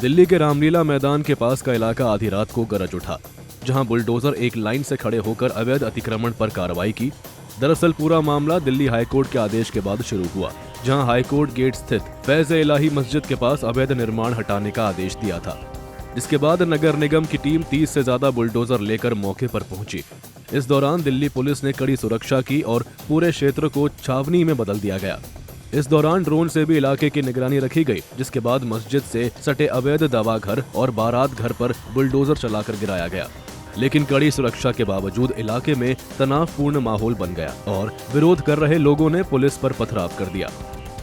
दिल्ली के रामलीला मैदान के पास का इलाका आधी रात को गरज उठा, जहां बुलडोजर एक लाइन से खड़े होकर अवैध अतिक्रमण पर कार्रवाई की। दरअसल पूरा मामला दिल्ली हाईकोर्ट के आदेश के बाद शुरू हुआ, जहां हाईकोर्ट गेट स्थित फैज़-ए-इलाही मस्जिद के पास अवैध निर्माण हटाने का आदेश दिया था, जिसके बाद नगर निगम की टीम 30 से ज्यादा बुलडोजर लेकर मौके पर पहुंची। इस दौरान दिल्ली पुलिस ने कड़ी सुरक्षा की और पूरे क्षेत्र को छावनी में बदल दिया गया। इस दौरान ड्रोन से भी इलाके की निगरानी रखी गई, जिसके बाद मस्जिद से सटे अवैध दवा घर और बारात घर पर बुलडोजर चलाकर गिराया गया। लेकिन कड़ी सुरक्षा के बावजूद इलाके में तनावपूर्ण माहौल बन गया और विरोध कर रहे लोगों ने पुलिस पर पथराव कर दिया,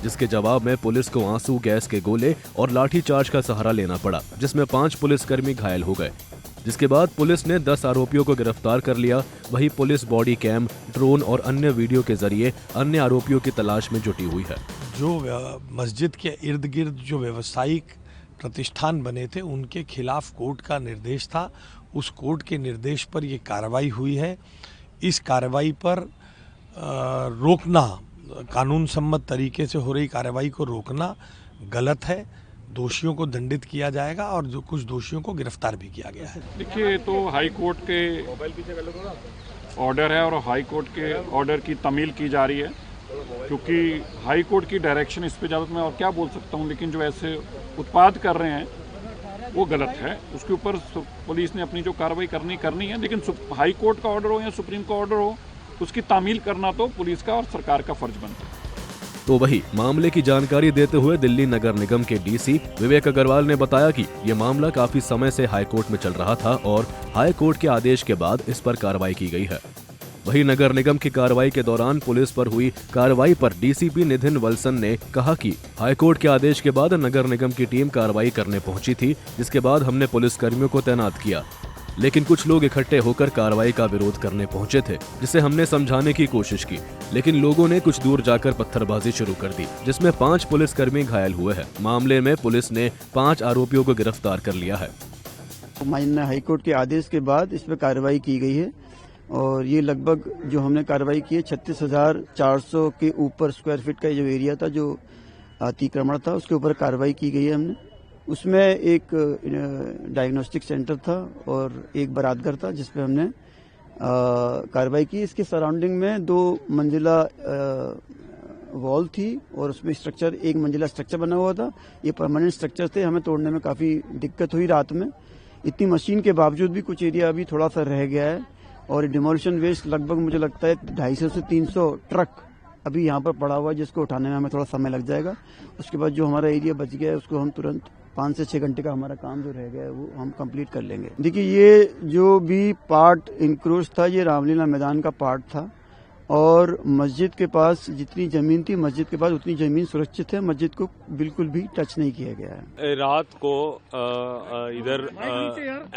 जिसके जवाब में पुलिस को आंसू गैस के गोले और लाठीचार्ज का सहारा लेना पड़ा, जिसमें 5 पुलिसकर्मी घायल हो गए। जिसके बाद पुलिस ने 10 आरोपियों को गिरफ्तार कर लिया। वहीं पुलिस बॉडी कैम, ड्रोन और अन्य वीडियो के जरिए अन्य आरोपियों की तलाश में जुटी हुई है। जो मस्जिद के इर्द गिर्द जो व्यावसायिक प्रतिष्ठान बने थे, उनके खिलाफ कोर्ट का निर्देश था। उस कोर्ट के निर्देश पर ये कार्रवाई हुई है। इस कार्रवाई पर रोकना, कानून सम्मत तरीके से हो रही कार्रवाई को रोकना गलत है। दोषियों को दंडित किया जाएगा और जो कुछ दोषियों को गिरफ्तार भी किया गया है। देखिए, तो हाई कोर्ट के ऑर्डर है और हाई कोर्ट के ऑर्डर की तमील की जा रही है, क्योंकि हाई कोर्ट की डायरेक्शन इस पे ज़्यादा मैं और क्या बोल सकता हूँ। लेकिन जो ऐसे उत्पाद कर रहे हैं वो गलत है। उसके ऊपर पुलिस ने अपनी जो कार्रवाई करनी है, लेकिन हाई कोर्ट का ऑर्डर हो या सुप्रीम का ऑर्डर हो, उसकी तामील करना तो पुलिस का और सरकार का फर्ज बनता है। तो वही मामले की जानकारी देते हुए दिल्ली नगर निगम के डीसी विवेक अग्रवाल ने बताया कि ये मामला काफी समय से हाई कोर्ट में चल रहा था और हाई कोर्ट के आदेश के बाद इस पर कार्रवाई की गई है। वहीं नगर निगम की कार्रवाई के दौरान पुलिस पर हुई कार्रवाई पर डीसीपी नितिन वल्सन ने कहा कि हाई कोर्ट के आदेश के बाद नगर निगम की टीम कार्रवाई करने पहुंची थी, जिसके बाद हमने पुलिसकर्मियों को तैनात किया। लेकिन कुछ लोग इकट्ठे होकर कार्रवाई का विरोध करने पहुंचे थे, जिसे हमने समझाने की कोशिश की, लेकिन लोगों ने कुछ दूर जाकर पत्थरबाजी शुरू कर दी, जिसमें 5 पुलिसकर्मी घायल हुए हैं। मामले में पुलिस ने 5 आरोपियों को गिरफ्तार कर लिया है। माननीय हाईकोर्ट के आदेश के बाद इस पर कार्रवाई की गई है और ये लगभग जो हमने कार्रवाई की है 36,400 के ऊपर स्क्वायर फीट का जो एरिया था, जो अतिक्रमण था, उसके ऊपर कार्रवाई की गई है हमने। उसमें एक डायग्नोस्टिक सेंटर था और एक बारातघर था, जिसपे हमने कार्रवाई की। इसके सराउंडिंग में 2 मंजिला वॉल थी और उसमें स्ट्रक्चर 1 मंजिला स्ट्रक्चर बना हुआ था। ये परमानेंट स्ट्रक्चर थे। हमें तोड़ने में काफ़ी दिक्कत हुई रात में। इतनी मशीन के बावजूद भी कुछ एरिया अभी थोड़ा सा रह गया है और डिमोलिशन वेस्ट लगभग मुझे लगता है 250 से 300 ट्रक अभी यहाँ पर पड़ा हुआ है, जिसको उठाने में हमें थोड़ा समय लग जाएगा। उसके बाद जो हमारा एरिया बच गया है उसको हम तुरंत 5 से 6 घंटे का हमारा काम जो रह गया है वो हम कंप्लीट कर लेंगे। देखिए, ये जो भी पार्ट इंक्रोच था, ये रामलीला मैदान का पार्ट था और मस्जिद के पास जितनी जमीन थी, मस्जिद के पास उतनी जमीन सुरक्षित है। मस्जिद को बिल्कुल भी टच नहीं किया गया है। रात को इधर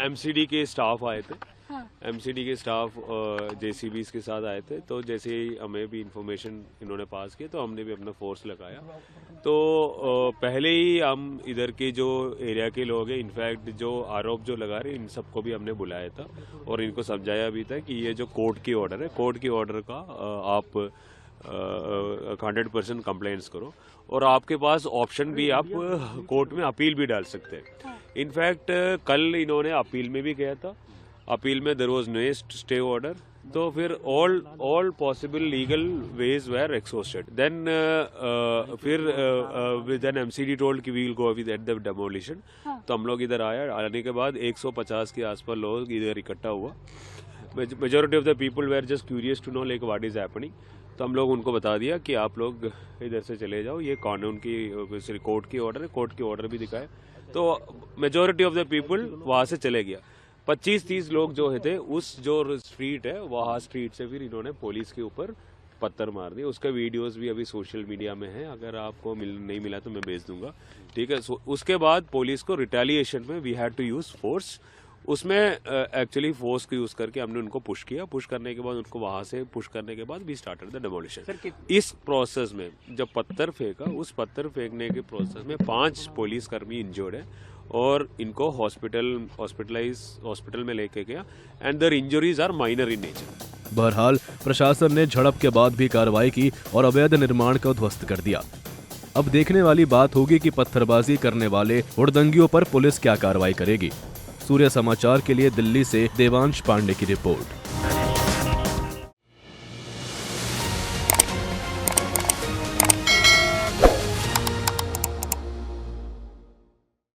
एमसीडी के स्टाफ आए थे। एमसीडी के स्टाफ जेसीबीज के साथ आए थे, तो जैसे ही हमें भी इंफॉर्मेशन इन्होंने पास की तो हमने भी अपना फोर्स लगाया। तो पहले ही हम इधर के जो एरिया के लोग हैं, इनफैक्ट जो आरोप जो लगा रहे, इन सबको भी हमने बुलाया था और इनको समझाया भी था कि ये जो कोर्ट की ऑर्डर है, कोर्ट की ऑर्डर का आप 100% कंप्लेंट्स करो और आपके पास ऑप्शन भी, आप कोर्ट में अपील भी डाल सकते हैं। इनफैक्ट कल इन्होंने अपील में भी गया था। अपील में there was no stay order, तो फिर all possible legal ways were exhausted. Then then MCD told कि we will go with at the demolition. तो हम लोग इधर आने के बाद 150 के आसपास लोग इधर इकट्ठा हुआ। Majority of the people were just curious to know like what is happening. तो हम लोग उनको बता दिया कि आप लोग इधर से चले जाओ, ये कानून की कोर्ट की ऑर्डर है। कोर्ट की ऑर्डर भी दिखाए तो मेजॉरिटी ऑफ द पीपल वहां से चले गया। 25-30 लोग जो थे, उस जो स्ट्रीट है वहाँ स्ट्रीट से फिर इन्होंने पुलिस के ऊपर पत्थर मार दिए। उसका वीडियोस भी अभी सोशल मीडिया में है, अगर आपको नहीं मिला तो मैं भेज दूंगा, ठीक है। उसके बाद पुलिस को रिटेलिएशन में we had to use force. उसमें एक्चुअली फोर्स को यूज करके हमने उनको पुश किया। पुश करने के बाद उनको वहां से पुश करने के बाद वी स्टार्टेड द डेमोलिशन। इस प्रोसेस में जब पत्थर फेंका, उस पत्थर फेंकने के प्रोसेस में 5 पुलिसकर्मी इंजर्ड है और इनको हॉस्पिटल में लेके गया and their injuries are minor in nature. बहरहाल प्रशासन ने झड़प के बाद भी कार्रवाई की और अवैध निर्माण को ध्वस्त कर दिया। अब देखने वाली बात होगी कि पत्थरबाजी करने वाले हुड़दंगियों पर पुलिस क्या कार्रवाई करेगी। सूर्य समाचार के लिए दिल्ली से देवांश पांडे की रिपोर्ट।